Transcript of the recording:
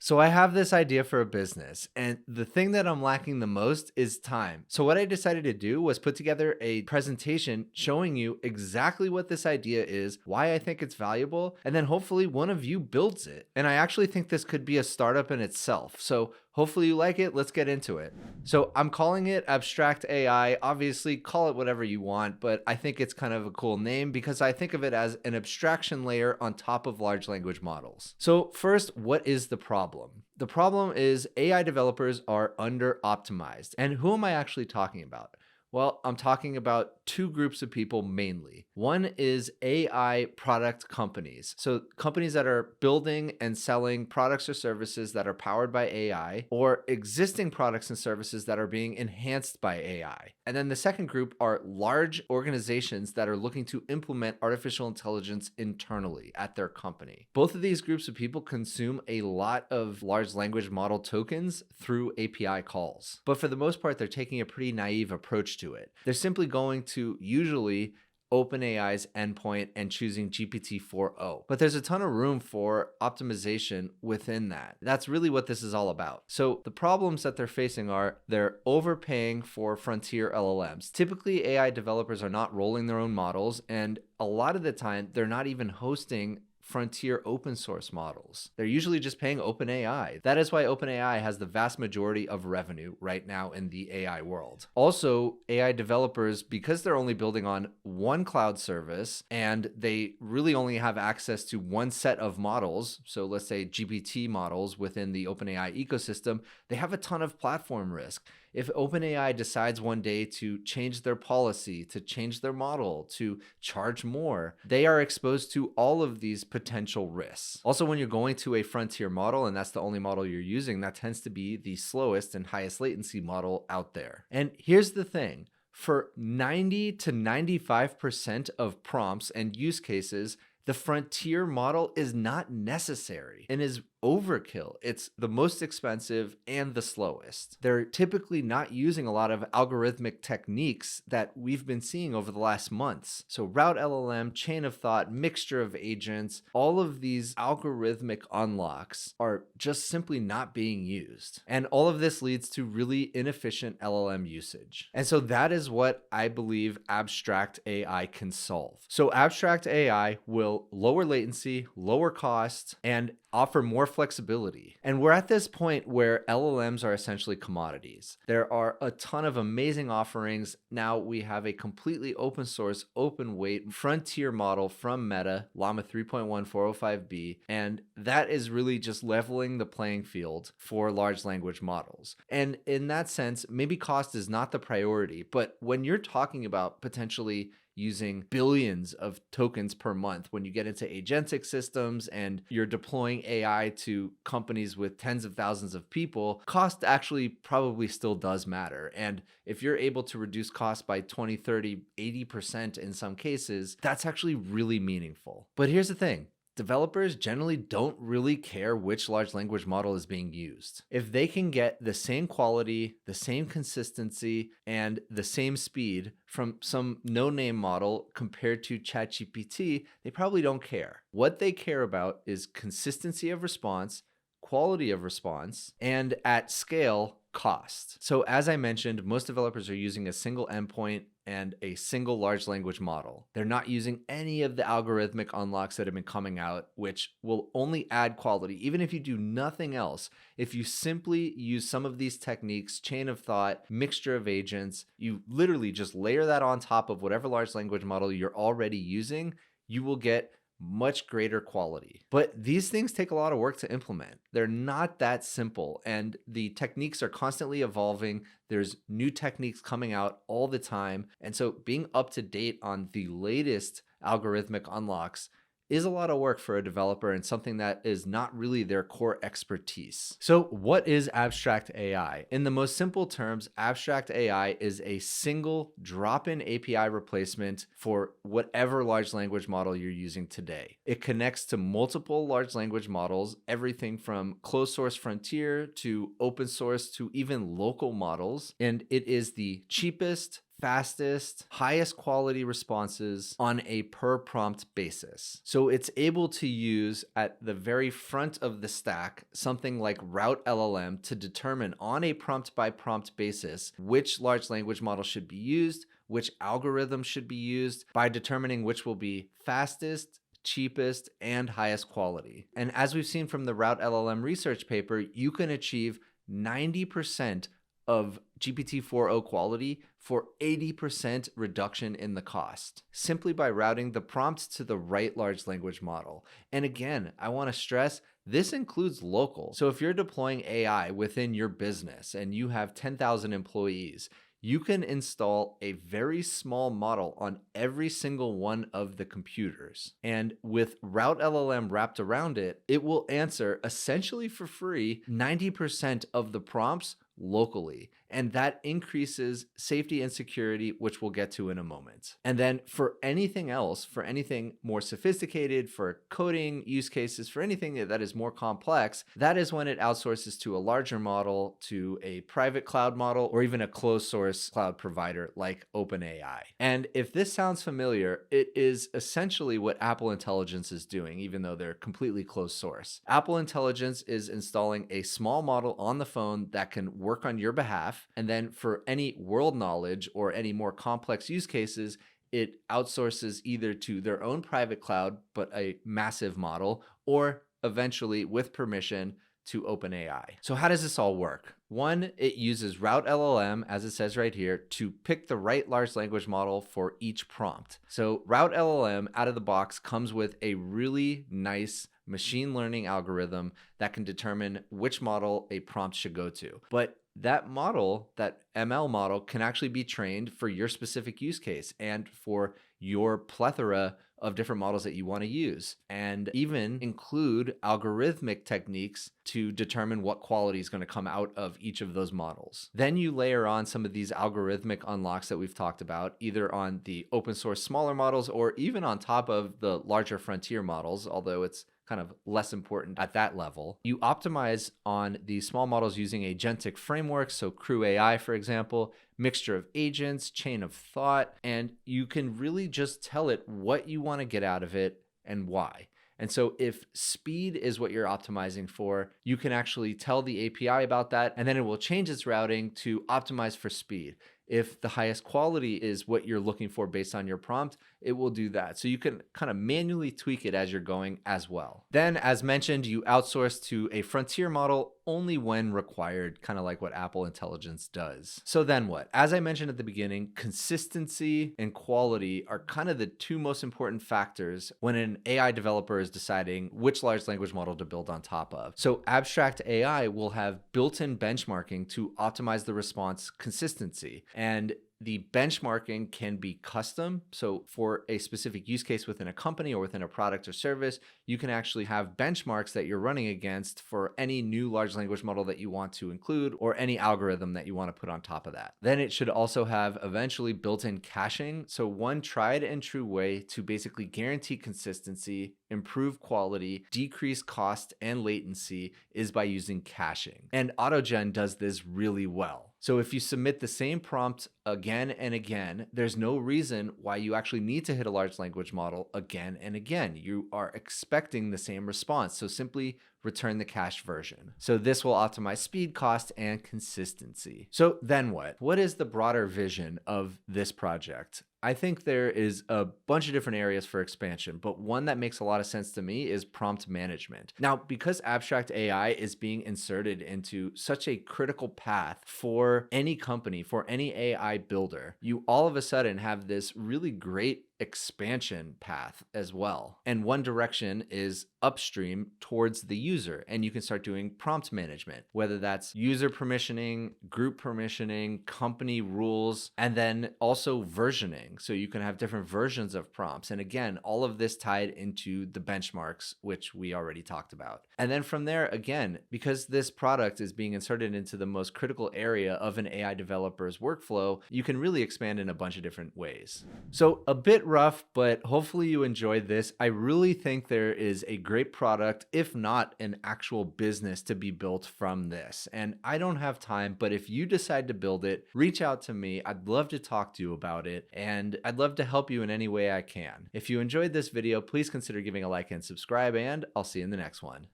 So I have this idea for a business, and the thing that I'm lacking the most is time. So what I decided to do was put together a presentation showing you exactly what this idea is, why I think it's valuable, and then hopefully one of you builds it. And I actually think this could be a startup in itself. So hopefully you like it. Let's get into it. So I'm calling it Abstract AI. Obviously, call it whatever you want, but I think it's kind of a cool name because I think of it as an abstraction layer on top of large language models. So first, what is the problem? The problem is AI developers are under optimized. And who am I actually talking about? Well, I'm talking about two groups of people mainly. One is AI product companies. So, companies that are building and selling products or services that are powered by AI, or existing products and services that are being enhanced by AI. And then the second group are large organizations that are looking to implement artificial intelligence internally at their company. Both of these groups of people consume a lot of large language model tokens through API calls. But for the most part, they're taking a pretty naive approach to it. They're simply going to usually OpenAI's endpoint and choosing GPT 4o. But there's a ton of room for optimization within that. That's really what this is all about. So the problems that they're facing are they're overpaying for frontier LLMs. Typically, AI developers are not rolling their own models, and a lot of the time, they're not even hosting frontier open source models. They're usually just paying OpenAI. That is why OpenAI has the vast majority of revenue right now in the AI world. Also, AI developers, because they're only building on one cloud service and they really only have access to one set of models, so let's say GPT models within the OpenAI ecosystem, they have a ton of platform risk. If OpenAI decides one day to change their policy, to change their model, to charge more, they are exposed to all of these potential risks. Also, when you're going to a frontier model and that's the only model you're using, that tends to be the slowest and highest latency model out there. And here's the thing. For 90 to 95% of prompts and use cases, the frontier model is not necessary and is overkill. It's the most expensive and the slowest. They're typically not using a lot of algorithmic techniques that we've been seeing over the last months. So route LLM, chain of thought, mixture of agents, all of these algorithmic unlocks are just simply not being used. And all of this leads to really inefficient LLM usage. And so that is what I believe Abstract AI can solve. So Abstract AI will lower latency, lower cost, and offer more flexibility. And we're at this point where LLMs are essentially commodities. There are a ton of amazing offerings. Now we have a completely open source, open weight frontier model from Meta, Llama 3.1 405B, and that is really just leveling the playing field for large language models. And in that sense, maybe cost is not the priority, but when you're talking about potentially using billions of tokens per month when you get into agentic systems and you're deploying AI to companies with tens of thousands of people, cost actually probably still does matter. And if you're able to reduce cost by 20, 30, 80% in some cases, that's actually really meaningful. But here's the thing. Developers generally don't really care which large language model is being used. If they can get the same quality, the same consistency, and the same speed from some no-name model compared to ChatGPT, they probably don't care. What they care about is consistency of response, quality of response, and at scale, cost. So as I mentioned, most developers are using a single endpoint and a single large language model. They're not using any of the algorithmic unlocks that have been coming out, which will only add quality. Even if you do nothing else, if you simply use some of these techniques, chain of thought, mixture of agents, you literally just layer that on top of whatever large language model you're already using, you will get much greater quality. But these things take a lot of work to implement. They're not that simple, and the techniques are constantly evolving. There's new techniques coming out all the time. And so being up to date on the latest algorithmic unlocks is a lot of work for a developer and something that is not really their core expertise. So what is Abstract AI? In the most simple terms, Abstract AI is a single drop-in API replacement for whatever large language model you're using today. It connects to multiple large language models, everything from closed source frontier to open source to even local models, and it is the cheapest, fastest, highest quality responses on a per prompt basis. So it's able to use at the very front of the stack something like Route LLM to determine on a prompt by prompt basis which large language model should be used, which algorithm should be used, by determining which will be fastest, cheapest, and highest quality. And as we've seen from the Route LLM research paper, you can achieve 90% of GPT-4o quality for 80% reduction in the cost, simply by routing the prompt to the right large language model. And again, I want to stress, this includes local. So if you're deploying AI within your business and you have 10,000 employees, you can install a very small model on every single one of the computers. And with Route LLM wrapped around it, it will answer essentially for free 90% of the prompts locally. And that increases safety and security, which we'll get to in a moment. And then for anything else, for anything more sophisticated, for coding use cases, for anything that is more complex, that is when it outsources to a larger model, to a private cloud model, or even a closed source cloud provider like OpenAI. And if this sounds familiar, it is essentially what Apple Intelligence is doing, even though they're completely closed source. Apple Intelligence is installing a small model on the phone that can work on your behalf. And then for any world knowledge or any more complex use cases, it outsources either to their own private cloud, but a massive model, or eventually with permission to OpenAI. So how does this all work? One, it uses Route LLM, as it says right here, to pick the right large language model for each prompt. So Route LLM out of the box comes with a really nice machine learning algorithm that can determine which model a prompt should go to. But that model, that ML model, can actually be trained for your specific use case and for your plethora of different models that you want to use, and even include algorithmic techniques to determine what quality is going to come out of each of those models. Then you layer on some of these algorithmic unlocks that we've talked about, either on the open source smaller models or even on top of the larger frontier models, although it's kind of less important at that level. You optimize on these small models using agentic frameworks, so Crew AI, for example, mixture of agents, chain of thought, and you can really just tell it what you want to get out of it and why. And so if speed is what you're optimizing for, you can actually tell the API about that, and then it will change its routing to optimize for speed. If the highest quality is what you're looking for based on your prompt, it will do that. So you can kind of manually tweak it as you're going as well. Then, as mentioned, you outsource to a frontier model only when required, kind of like what Apple Intelligence does. So then what? As I mentioned at the beginning, consistency and quality are kind of the two most important factors when an AI developer is deciding which large language model to build on top of. So Abstract AI will have built-in benchmarking to optimize the response consistency. And the benchmarking can be custom. So for a specific use case within a company or within a product or service, you can actually have benchmarks that you're running against for any new large language model that you want to include or any algorithm that you want to put on top of that. Then it should also have eventually built-in caching. So one tried and true way to basically guarantee consistency, improve quality, decrease cost and latency is by using caching. And AutoGen does this really well. So if you submit the same prompt again and again, there's no reason why you actually need to hit a large language model again and again. You are expecting the same response. So simply return the cached version. So this will optimize speed, cost, and consistency. So then what? What is the broader vision of this project? I think there is a bunch of different areas for expansion, but one that makes a lot of sense to me is prompt management. Now, because Abstract AI is being inserted into such a critical path for any company, for any AI builder, you all of a sudden have this really great expansion path as well. And one direction is upstream towards the user, and you can start doing prompt management, whether that's user permissioning, group permissioning, company rules, and then also versioning. So you can have different versions of prompts. And again, all of this tied into the benchmarks, which we already talked about. And then from there, again, because this product is being inserted into the most critical area of an AI developer's workflow, you can really expand in a bunch of different ways. So a bit rough, but hopefully you enjoyed this. I really think there is a great product, if not an actual business, to be built from this. And I don't have time, but if you decide to build it, reach out to me. I'd love to talk to you about it, and I'd love to help you in any way I can. If you enjoyed this video, please consider giving a like and subscribe, and I'll see you in the next one.